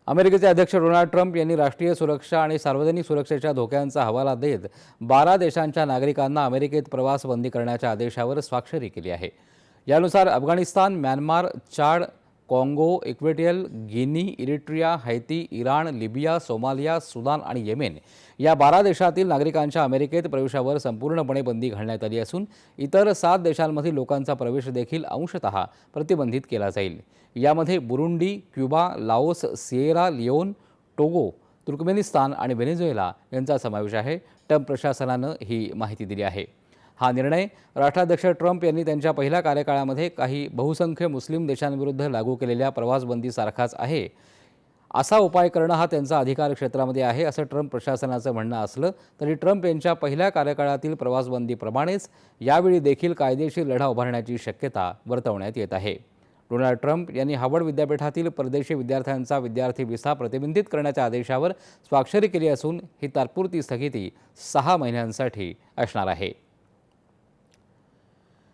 अमेरिकेचे अध्यक्ष Donald Trump यांनी राष्ट्रीय सुरक्षा आणि सार्वजनिक सुरक्षेच्या धोक्यांचा हवाला देत 12 देशांच्या नागरिकांना अमेरिकेत प्रवास बंदी करण्याच्या आदेशावर स्वाक्षरी केली आहे। यानुसार अफगाणिस्तान, म्यानमार, चाड, काँगो, Equatorial Guinea, Eritrea, Haiti, Iran, Libya, Somalia, Sudan आणि येमेन या 12 देशातील नागरिकांच्या अमेरिकेत प्रवेशावर संपूर्णपणे बंदी घालण्यात आली असून इतर 7 देशांमधील लोकांचा प्रवेश देखील अंशतः प्रतिबंधित केला जाईल। यामध्ये Burundi, Cuba, Laos, Sierra Leone, Togo, Turkmenistan आणि व्हेनेझुएला यांचा समावेश आहे। ट्रम्प प्रशासनानं ही माहिती दिली आहे। हा निर्णय राष्ट्राध्यक्ष ट्रम्प यांनी त्यांच्या पहिल्या कार्यकाळामध्ये काही बहुसंख्य मुस्लिम देशांविरुद्ध लागू केलेल्या प्रवासबंदीसारखाच आहे। असा उपाय करणं हा त्यांचा अधिकार क्षेत्रामध्ये आहे असं ट्रम्प प्रशासनाचं म्हणणं असलं तरी ट्रम्प यांच्या पहिल्या कार्यकाळातील प्रवासबंदीप्रमाणेच यावेळी देखील कायदेशीर लढा उभारण्याची शक्यता वर्तवण्यात येत आहे। डोनाल्ड ट्रम्प यांनी हार्वर्ड विद्यापीठातील परदेशी विद्यार्थ्यांचा विद्यार्थी व्हिसा प्रतिबंधित करण्याच्या आदेशावर स्वाक्षरी केली असून ही तात्पुरती स्थगिती 6 महिन्यांसाठी असणार आहे।